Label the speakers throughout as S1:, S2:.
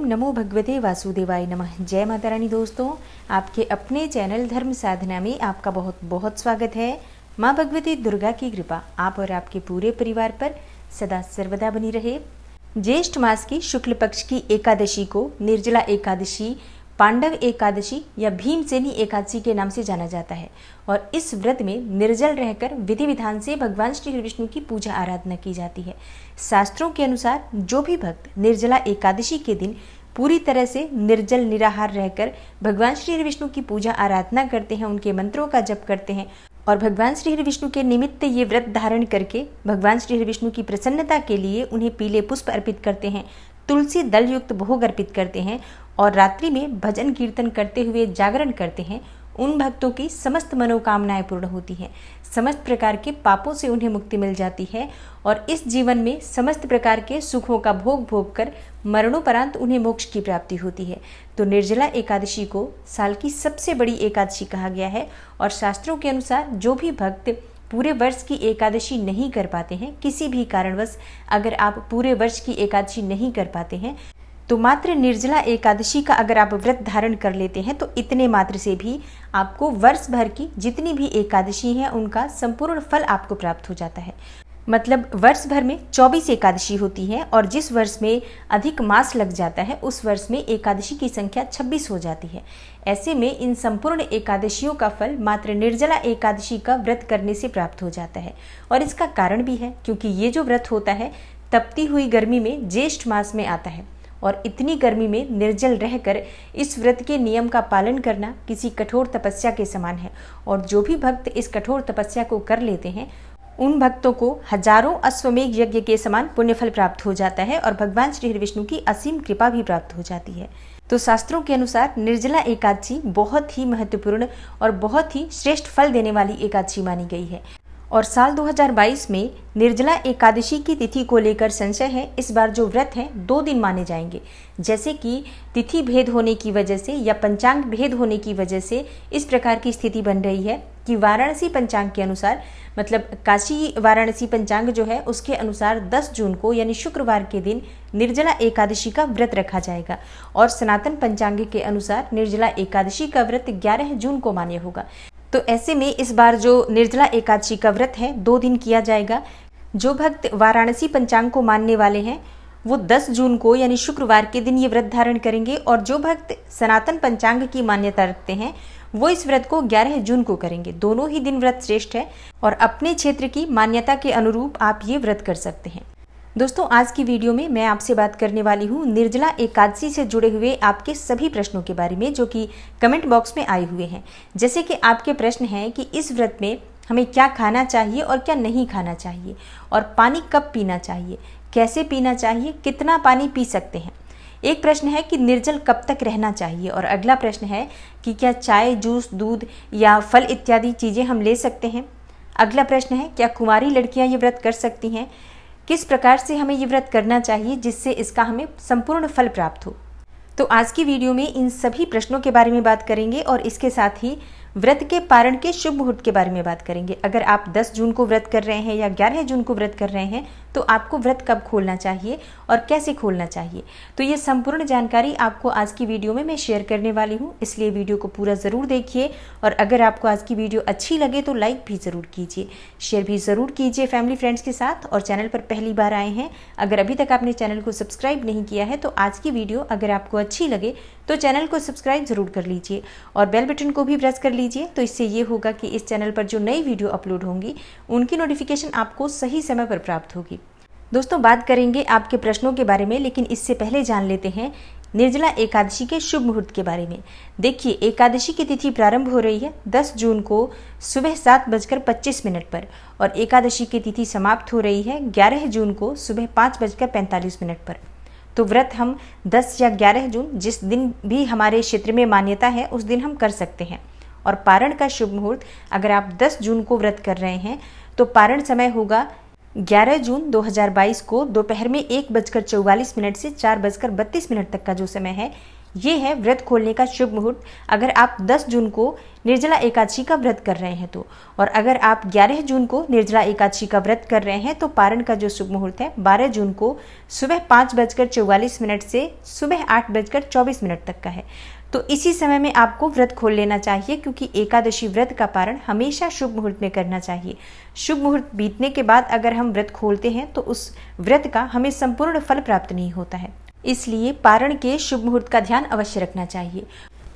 S1: ओम नमो भगवते वासुदेवाय नमः। जय माता रानी। दोस्तों, आपके अपने चैनल धर्म साधना में आपका बहुत बहुत स्वागत है। माँ भगवती दुर्गा की कृपा आप और आपके पूरे परिवार पर सदा सर्वदा बनी रहे। ज्येष्ठ मास की शुक्ल पक्ष की एकादशी को निर्जला एकादशी, पांडव एकादशी या भीमसेनी एकादशी के नाम से जाना जाता है और इस व्रत में निर्जल रहकर विधि विधान से भगवान श्री विष्णु की पूजा आराधना की जाती है। शास्त्रों के अनुसार जो भी भक्त निर्जला एकादशी के दिन पूरी तरह से निर्जल निराहार रहकर भगवान श्री विष्णु की पूजा आराधना करते हैं, उनके मंत्रों का जप करते हैं और भगवान श्री विष्णु के निमित्त ये व्रत धारण करके भगवान श्री विष्णु की प्रसन्नता के लिए उन्हें पीले पुष्प अर्पित करते हैं, तुलसी दल युक्त भोग अर्पित करते हैं और रात्रि में भजन कीर्तन करते हुए जागरण करते हैं, उन भक्तों की समस्त मनोकामनाएं पूर्ण होती हैं, समस्त प्रकार के पापों से उन्हें मुक्ति मिल जाती है और इस जीवन में समस्त प्रकार के सुखों का भोग भोग कर मरणोपरांत उन्हें मोक्ष की प्राप्ति होती है। तो निर्जला एकादशी को साल की सबसे बड़ी एकादशी कहा गया है और शास्त्रों के अनुसार जो भी भक्त पूरे वर्ष की एकादशी नहीं कर पाते हैं, किसी भी कारणवश अगर आप पूरे वर्ष की एकादशी नहीं कर पाते हैं तो मात्र निर्जला एकादशी का अगर आप व्रत धारण कर लेते हैं तो इतने मात्र से भी आपको वर्ष भर की जितनी भी एकादशी हैं उनका संपूर्ण फल आपको प्राप्त हो जाता है। मतलब वर्ष भर में 24 एकादशी होती है और जिस वर्ष में अधिक मास लग जाता है उस वर्ष में एकादशी की संख्या 26 हो जाती है। ऐसे में इन संपूर्ण एकादशियों का फल मात्र निर्जला एकादशी का व्रत करने से प्राप्त हो जाता है। और इसका कारण भी है क्योंकि ये जो व्रत होता है तपती हुई गर्मी में ज्येष्ठ मास में आता है और इतनी गर्मी में निर्जल रहकर इस व्रत के नियम का पालन करना किसी कठोर तपस्या के समान है। और जो भी भक्त इस कठोर तपस्या को कर लेते हैं उन भक्तों को हजारों अश्वमेघ यज्ञ के समान पुण्यफल प्राप्त हो जाता है और भगवान श्री विष्णु की असीम कृपा भी प्राप्त हो जाती है। तो शास्त्रों के अनुसार निर्जला एकादशी बहुत ही महत्वपूर्ण और बहुत ही श्रेष्ठ फल देने वाली एकादशी मानी गई है। और साल 2022 में निर्जला एकादशी की तिथि को लेकर संशय है। इस बार जो व्रत है 2 दिन माने जाएंगे, जैसे कि तिथि भेद होने की वजह से या पंचांग भेद होने की वजह से इस प्रकार की स्थिति बन रही है कि वाराणसी पंचांग के अनुसार, मतलब काशी वाराणसी पंचांग जो है उसके अनुसार 10 जून को यानी शुक्रवार के दिन निर्जला एकादशी का व्रत रखा जाएगा और सनातन पंचांग के अनुसार निर्जला एकादशी का व्रत 11 जून को मान्य होगा। तो ऐसे में इस बार जो निर्जला एकादशी का व्रत है 2 दिन किया जाएगा। जो भक्त वाराणसी पंचांग को मानने वाले हैं वो 10 जून को यानी शुक्रवार के दिन ये व्रत धारण करेंगे और जो भक्त सनातन पंचांग की मान्यता रखते हैं वो इस व्रत को 11 जून को करेंगे। दोनों ही दिन व्रत श्रेष्ठ है और अपने क्षेत्र की मान्यता के अनुरूप आप ये व्रत कर सकते हैं। दोस्तों, आज की वीडियो में मैं आपसे बात करने वाली हूँ निर्जला एकादशी से जुड़े हुए आपके सभी प्रश्नों के बारे में जो कि कमेंट बॉक्स में आए हुए हैं। जैसे कि आपके प्रश्न हैं कि इस व्रत में हमें क्या खाना चाहिए और क्या नहीं खाना चाहिए और पानी कब पीना चाहिए, कैसे पीना चाहिए, कितना पानी पी सकते हैं। एक प्रश्न है कि निर्जल कब तक रहना चाहिए और अगला प्रश्न है कि क्या चाय, जूस, दूध या फल इत्यादि चीज़ें हम ले सकते हैं। अगला प्रश्न है क्या कुंवारी लड़कियाँ ये व्रत कर सकती हैं, किस प्रकार से हमें ये व्रत करना चाहिए जिससे इसका हमें संपूर्ण फल प्राप्त हो। तो आज की वीडियो में इन सभी प्रश्नों के बारे में बात करेंगे और इसके साथ ही व्रत के पारण के शुभ मुहूर्त के बारे में बात करेंगे। अगर आप 10 जून को व्रत कर रहे हैं या 11 जून को व्रत कर रहे हैं तो आपको व्रत कब खोलना चाहिए और कैसे खोलना चाहिए, तो ये संपूर्ण जानकारी आपको आज की वीडियो में मैं शेयर करने वाली हूँ। इसलिए वीडियो को पूरा ज़रूर देखिए और अगर आपको आज की वीडियो अच्छी लगे तो लाइक भी ज़रूर कीजिए, शेयर भी ज़रूर कीजिए फैमिली फ्रेंड्स के साथ। और चैनल पर पहली बार आए हैं, अगर अभी तक आपने चैनल को सब्सक्राइब नहीं किया है तो आज की वीडियो अगर आपको अच्छी लगे तो चैनल को सब्सक्राइब ज़रूर कर लीजिए और बेल बटन को भी प्रेस कर लीजिए। तो इससे ये होगा कि इस चैनल पर जो नई वीडियो अपलोड होंगी उनकी नोटिफिकेशन आपको सही समय पर प्राप्त होगी। दोस्तों, बात करेंगे आपके प्रश्नों के बारे में, लेकिन इससे पहले जान लेते हैं निर्जला एकादशी के शुभ मुहूर्त के बारे में। देखिए, एकादशी की तिथि प्रारंभ हो रही है 10 जून को सुबह 7:25 पर और एकादशी की तिथि समाप्त हो रही है 11 जून को सुबह 5:45 पर। तो व्रत हम 10 या 11 जून जिस दिन भी हमारे क्षेत्र में मान्यता है उस दिन हम कर सकते हैं। और पारण का शुभ मुहूर्त अगर आप 10 जून को व्रत कर रहे हैं तो पारण समय होगा 11 जून 2022 को दोपहर में 1:44 से 4:32 तक का जो समय है ये है व्रत खोलने का शुभ मुहूर्त अगर आप 10 जून को निर्जला एकादशी का व्रत कर रहे हैं तो, और अगर आप 11 जून को निर्जला एकादशी का व्रत कर रहे हैं तो पारण का जो शुभ मुहूर्त है 12 जून को सुबह 5:44 से सुबह 8:24 तक का है। तो इसी समय में आपको व्रत खोल लेना चाहिए, क्योंकि एकादशी व्रत का पारण हमेशा शुभ मुहूर्त में करना चाहिए। शुभ मुहूर्त बीतने के बाद अगर हम व्रत खोलते हैं तो उस व्रत का हमें संपूर्ण फल प्राप्त नहीं होता है, इसलिए पारण के शुभ मुहूर्त का ध्यान अवश्य रखना चाहिए।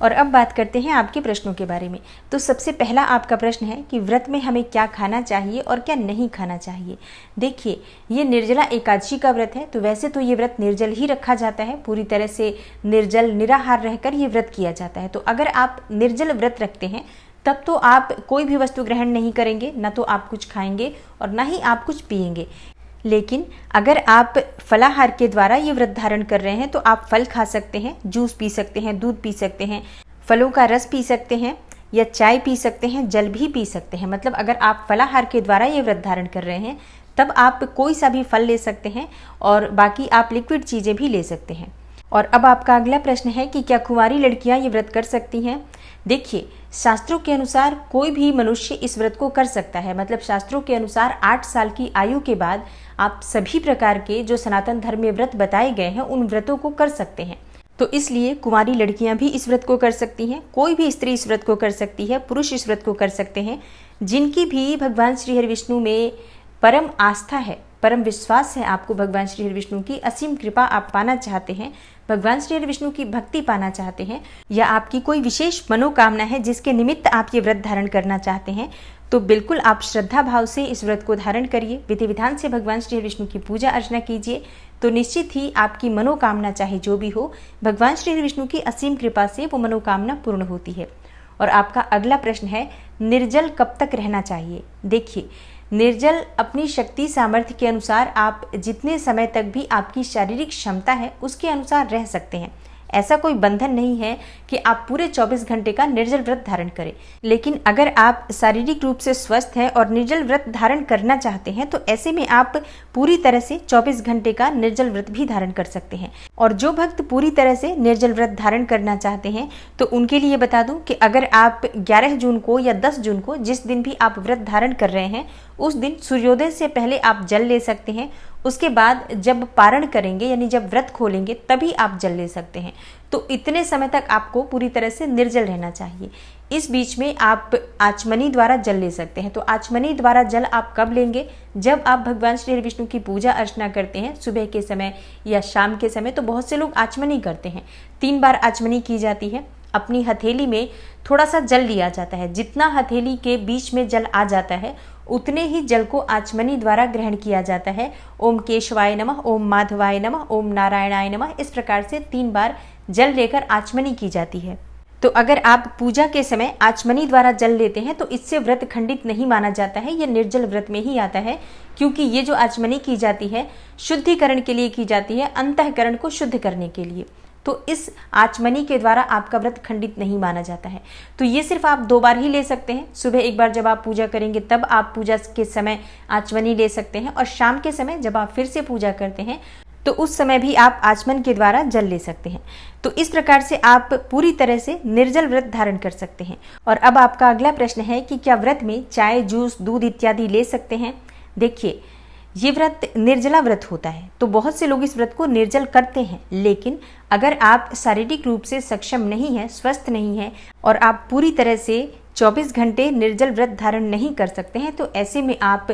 S1: और अब बात करते हैं आपके प्रश्नों के बारे में। तो सबसे पहला आपका प्रश्न है कि व्रत में हमें क्या खाना चाहिए और क्या नहीं खाना चाहिए। देखिए, ये निर्जला एकादशी का व्रत है, तो वैसे तो ये व्रत निर्जल ही रखा जाता है, पूरी तरह से निर्जल निराहार रहकर ये व्रत किया जाता है। तो अगर आप निर्जल व्रत रखते हैं तब तो आप कोई भी वस्तु ग्रहण नहीं करेंगे, ना तो आप कुछ खाएंगे और ना ही आप कुछ पिएंगे। लेकिन अगर आप फलाहार के द्वारा ये व्रत धारण कर रहे हैं तो आप फल खा सकते हैं, जूस पी सकते हैं, दूध पी सकते हैं, फलों का रस पी सकते हैं या चाय पी सकते हैं, जल भी पी सकते हैं। मतलब अगर आप फलाहार के द्वारा ये व्रत धारण कर रहे हैं तब आप कोई सा भी फल ले सकते हैं और बाकी आप लिक्विड चीज़ें भी ले सकते हैं। और अब आपका अगला प्रश्न है कि क्या कुंवारी लड़कियां ये व्रत कर सकती हैं। देखिए, शास्त्रों के अनुसार कोई भी मनुष्य इस व्रत को कर सकता है। मतलब शास्त्रों के अनुसार 8 साल की आयु के बाद आप सभी प्रकार के जो सनातन धर्म में व्रत बताए गए हैं उन व्रतों को कर सकते हैं। तो इसलिए कुंवारी लड़कियां भी इस व्रत को कर सकती हैं, कोई भी स्त्री इस व्रत को कर सकती है, पुरुष इस व्रत को कर सकते हैं। जिनकी भी भगवान श्री हरि विष्णु में परम आस्था है, परम विश्वास है, आपको भगवान श्री हरि विष्णु की असीम कृपा आप पाना चाहते हैं, भगवान श्री हरि विष्णु की भक्ति पाना चाहते हैं, या आपकी कोई विशेष मनोकामना है जिसके निमित्त आप ये व्रत धारण करना चाहते हैं, तो बिल्कुल आप श्रद्धा भाव से इस व्रत को धारण करिए, विधि विधान से भगवान श्री हरि विष्णु की पूजा अर्चना कीजिए। तो निश्चित ही आपकी मनोकामना चाहे जो भी हो, भगवान श्री हरि विष्णु की असीम कृपा से वो मनोकामना पूर्ण होती है। और आपका अगला प्रश्न है, निर्जल कब तक रहना चाहिए। देखिए, निर्जल अपनी शक्ति सामर्थ्य के अनुसार आप जितने समय तक भी आपकी शारीरिक क्षमता है उसके अनुसार रह सकते हैं। ऐसा कोई बंधन नहीं है कि आप पूरे 24 घंटे का निर्जल व्रत धारण करें। लेकिन अगर आप शारीरिक रूप से स्वस्थ हैं और निर्जल व्रत धारण करना चाहते हैं तो ऐसे में आप पूरी तरह से 24 घंटे का निर्जल व्रत भी धारण कर सकते हैं। और जो भक्त पूरी तरह से निर्जल व्रत धारण करना चाहते हैं तो उनके लिए बता दूं कि अगर आप 11 जून को या 10 जून को जिस दिन भी आप व्रत धारण कर रहे हैं उस दिन सूर्योदय से पहले आप जल ले सकते हैं। उसके बाद जब पारण करेंगे यानी जब व्रत खोलेंगे तभी आप जल ले सकते हैं। तो इतने समय तक आपको पूरी तरह से निर्जल रहना चाहिए। इस बीच में आप आचमनी द्वारा जल ले सकते हैं। तो आचमनी द्वारा जल आप कब लेंगे? जब आप भगवान श्री हरि विष्णु की पूजा अर्चना करते हैं सुबह के समय या शाम के समय। तो बहुत से लोग आचमनी करते हैं, 3 बार आचमनी की जाती है। अपनी हथेली में थोड़ा सा जल लिया जाता है, जितना हथेली के बीच में जल आ जाता है उतने ही जल को आचमनी द्वारा ग्रहण किया जाता है। ओम केशवाय नमः, ओम माधवाय नमः, ओम नारायणाय नमः, इस प्रकार से 3 बार जल लेकर आचमनी की जाती है। तो अगर आप पूजा के समय आचमनी द्वारा जल लेते हैं तो इससे व्रत खंडित नहीं माना जाता है, यह निर्जल व्रत में ही आता है। क्योंकि ये जो आचमनी की जाती है शुद्धिकरण के लिए की जाती है, अंतःकरण को शुद्ध करने के लिए। तो इस आचमनी के द्वारा आपका व्रत खंडित नहीं माना जाता है। तो ये सिर्फ आप 2 बार ही ले सकते हैं। सुबह एक बार जब आप पूजा करेंगे तब आप पूजा के समय आचमनी ले सकते हैं, और शाम के समय जब आप फिर से पूजा करते हैं तो उस समय भी आप आचमन के द्वारा जल ले सकते हैं। तो इस प्रकार से आप पूरी तरह से निर्जल व्रत धारण कर सकते हैं। और अब आपका अगला प्रश्न है कि क्या व्रत में चाय, जूस, दूध इत्यादि ले सकते हैं। देखिए, ये व्रत निर्जला व्रत होता है, तो बहुत से लोग इस व्रत को निर्जल करते हैं। लेकिन अगर आप शारीरिक रूप से सक्षम नहीं है, स्वस्थ नहीं है, और आप पूरी तरह से 24 घंटे निर्जल व्रत धारण नहीं कर सकते हैं, तो ऐसे में आप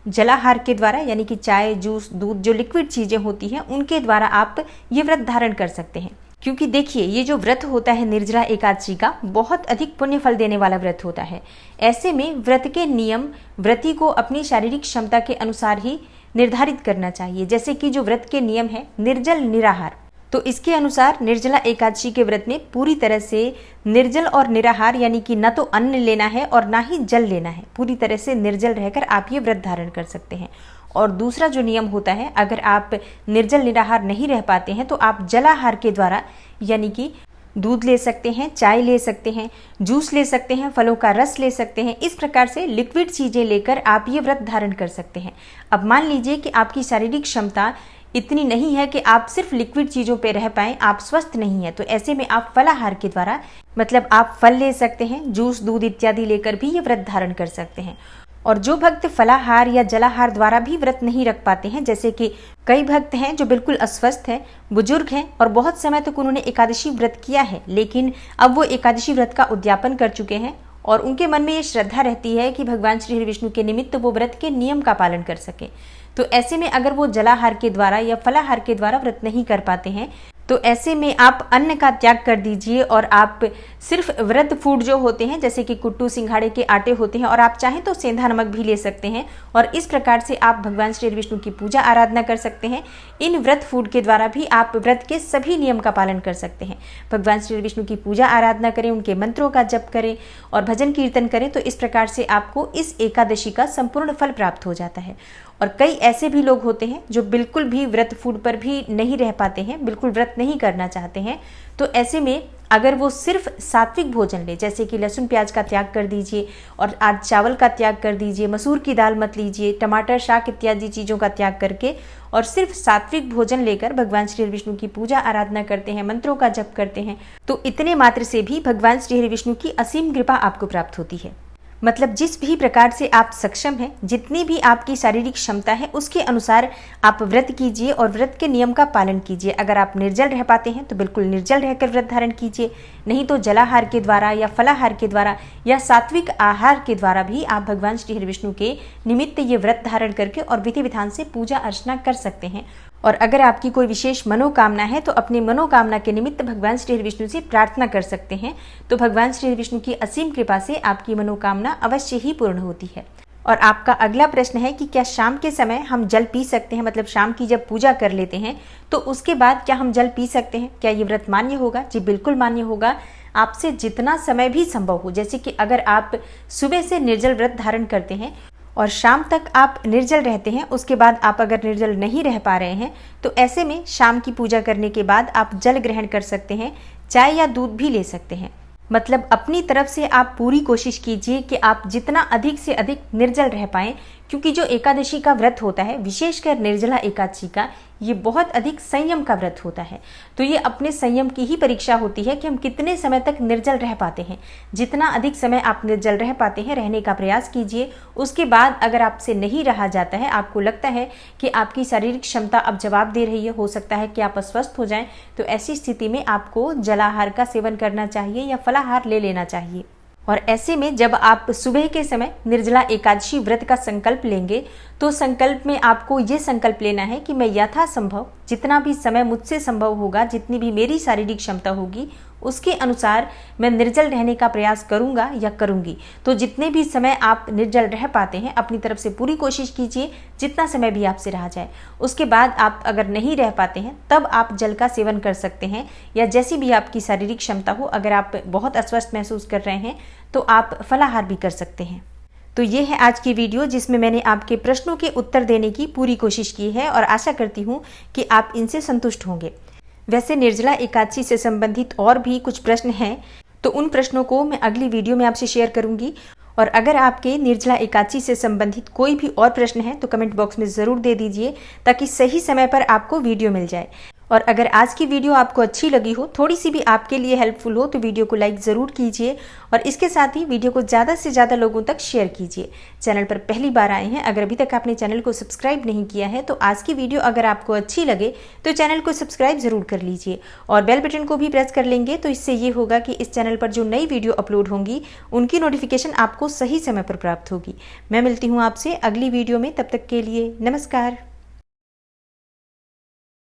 S1: जलाहार के द्वारा यानी कि चाय, जूस, दूध, जो लिक्विड चीज़ें होती हैं उनके द्वारा आप ये व्रत धारण कर सकते हैं। क्योंकि देखिए, ये जो व्रत होता है निर्जला एकादशी का, बहुत अधिक पुण्य फल देने वाला व्रत होता है। ऐसे में व्रत के नियम व्रती को अपनी शारीरिक क्षमता के अनुसार ही निर्धारित करना चाहिए। जैसे कि जो व्रत के नियम है निर्जल निराहार, तो इसके अनुसार निर्जला एकादशी के व्रत में पूरी तरह से निर्जल और निराहार यानी कि न तो अन्न लेना है और ना ही जल लेना है, पूरी तरह से निर्जल रहकर आप ये व्रत धारण कर सकते हैं। और दूसरा जो नियम होता है, अगर आप निर्जल निराहार नहीं रह पाते हैं तो आप जलाहार के द्वारा यानी कि दूध ले सकते हैं, चाय ले सकते हैं, जूस ले सकते हैं, फलों का रस ले सकते हैं। इस प्रकार से लिक्विड चीज़ें लेकर आप ये व्रत धारण कर सकते हैं। अब मान लीजिए कि आपकी शारीरिक क्षमता इतनी नहीं है कि आप सिर्फ लिक्विड चीज़ों पे रह पाएं, आप स्वस्थ नहीं है। तो ऐसे में आप फलाहार के द्वारा, मतलब आप फल ले सकते हैं, जूस, दूध इत्यादि लेकर भी ये व्रत धारण कर सकते हैं। और जो भक्त फलाहार या जलाहार द्वारा भी व्रत नहीं रख पाते हैं, जैसे कि कई भक्त हैं जो बिल्कुल अस्वस्थ हैं, बुजुर्ग हैं और बहुत समय तक उन्होंने एकादशी व्रत किया है, लेकिन अब वो एकादशी व्रत का उद्यापन कर चुके हैं और उनके मन में ये श्रद्धा रहती है कि भगवान श्री हरि विष्णु के निमित्त वो व्रत के नियम का पालन कर सके। तो ऐसे में अगर वो जलाहार के द्वारा या फलाहार के द्वारा व्रत नहीं कर पाते हैं, तो ऐसे में आप अन्न का त्याग कर दीजिए और आप सिर्फ व्रत फूड जो होते हैं, जैसे कि कुट्टू, सिंघाड़े के आटे होते हैं, और आप चाहें तो सेंधा नमक भी ले सकते हैं और इस प्रकार से आप भगवान श्री विष्णु की पूजा आराधना कर सकते हैं। इन व्रत फूड के द्वारा भी आप व्रत के सभी नियम का पालन कर सकते हैं। भगवान श्री विष्णु की पूजा आराधना करें, उनके मंत्रों का जप करें और भजन कीर्तन करें, तो इस प्रकार से आपको इस एकादशी का संपूर्ण फल प्राप्त हो जाता है। और कई ऐसे भी लोग होते हैं जो बिल्कुल भी व्रत फूड पर भी नहीं रह पाते हैं, बिल्कुल व्रत नहीं करना चाहते हैं। तो ऐसे में अगर वो सिर्फ सात्विक भोजन ले, जैसे कि लहसुन प्याज का त्याग कर दीजिए और आज चावल का त्याग कर दीजिए, मसूर की दाल मत लीजिए, टमाटर, शाक इत्यादि चीज़ों का त्याग करके और सिर्फ सात्विक भोजन लेकर भगवान श्री विष्णु की पूजा आराधना करते हैं, मंत्रों का जप करते हैं, तो इतने मात्र से भी भगवान श्री विष्णु की असीम कृपा आपको प्राप्त होती है। मतलब जिस भी प्रकार से आप सक्षम हैं, जितनी भी आपकी शारीरिक क्षमता है, उसके अनुसार आप व्रत कीजिए और व्रत के नियम का पालन कीजिए। अगर आप निर्जल रह पाते हैं तो बिल्कुल निर्जल रहकर व्रत धारण कीजिए, नहीं तो जलाहार के द्वारा या फलाहार के द्वारा या सात्विक आहार के द्वारा भी आप भगवान श्री हरि विष्णु के निमित्त ये व्रत धारण करके और विधि विधान से पूजा अर्चना कर सकते हैं। और अगर आपकी कोई विशेष मनोकामना है तो अपनी मनोकामना के निमित्त भगवान श्री हरि विष्णु से प्रार्थना कर सकते हैं। तो भगवान श्री हरि विष्णु की असीम कृपा से आपकी मनोकामना अवश्य ही पूर्ण होती है। और आपका अगला प्रश्न है कि क्या शाम के समय हम जल पी सकते हैं, मतलब शाम की जब पूजा कर लेते हैं तो उसके बाद क्या हम जल पी सकते हैं, क्या ये व्रत मान्य होगा? जी बिल्कुल मान्य होगा। आपसे जितना समय भी संभव हो, जैसे कि अगर आप सुबह से निर्जल व्रत धारण करते हैं और शाम तक आप निर्जल रहते हैं, उसके बाद आप अगर निर्जल नहीं रह पा रहे हैं तो ऐसे में शाम की पूजा करने के बाद आप जल ग्रहण कर सकते हैं, चाय या दूध भी ले सकते हैं। मतलब अपनी तरफ से आप पूरी कोशिश कीजिए कि आप जितना अधिक से अधिक निर्जल रह पाएं, क्योंकि जो एकादशी का व्रत होता है, विशेषकर निर्जला एकादशी का, ये बहुत अधिक संयम का व्रत होता है। तो ये अपने संयम की ही परीक्षा होती है कि हम कितने समय तक निर्जल रह पाते हैं। जितना अधिक समय आप निर्जल रह पाते हैं, रहने का प्रयास कीजिए। उसके बाद अगर आपसे नहीं रहा जाता है, आपको लगता है कि आपकी शारीरिक क्षमता अब जवाब दे रही है, हो सकता है कि आप अस्वस्थ हो जाएं, तो ऐसी स्थिति में आपको जलाहार का सेवन करना चाहिए या फलाहार ले लेना चाहिए। और ऐसे में जब आप सुबह के समय निर्जला एकादशी व्रत का संकल्प लेंगे तो संकल्प में आपको ये संकल्प लेना है कि मैं यथासंभव जितना भी समय मुझसे संभव होगा, जितनी भी मेरी शारीरिक क्षमता होगी, उसके अनुसार मैं निर्जल रहने का प्रयास करूंगा या करूंगी। तो जितने भी समय आप निर्जल रह पाते हैं, अपनी तरफ से पूरी कोशिश कीजिए, जितना समय भी आपसे रहा जाए। उसके बाद आप अगर नहीं रह पाते हैं तब आप जल का सेवन कर सकते हैं, या जैसी भी आपकी शारीरिक क्षमता हो। अगर आप बहुत अस्वस्थ महसूस कर रहे हैं तो आप फलाहार भी कर सकते हैं। तो ये है आज की वीडियो, जिसमें मैंने आपके प्रश्नों के उत्तर देने की पूरी कोशिश की है और आशा करती हूँ कि आप इनसे संतुष्ट होंगे। वैसे निर्जला एकादशी से संबंधित और भी कुछ प्रश्न हैं, तो उन प्रश्नों को मैं अगली वीडियो में आपसे शेयर करूंगी। और अगर आपके निर्जला एकादशी से संबंधित कोई भी और प्रश्न है तो कमेंट बॉक्स में ज़रूर दे दीजिए, ताकि सही समय पर आपको वीडियो मिल जाए। और अगर आज की वीडियो आपको अच्छी लगी हो, थोड़ी सी भी आपके लिए हेल्पफुल हो, तो वीडियो को लाइक ज़रूर कीजिए और इसके साथ ही वीडियो को ज़्यादा से ज़्यादा लोगों तक शेयर कीजिए। चैनल पर पहली बार आए हैं, अगर अभी तक आपने चैनल को सब्सक्राइब नहीं किया है, तो आज की वीडियो अगर आपको अच्छी लगे तो चैनल को सब्सक्राइब ज़रूर कर लीजिए और बेल बटन को भी प्रेस कर लेंगे। तो इससे ये होगा कि इस चैनल पर जो नई वीडियो अपलोड होंगी उनकी नोटिफिकेशन आपको सही समय पर प्राप्त होगी। मैं मिलती हूँ आपसे अगली वीडियो में, तब तक के लिए नमस्कार।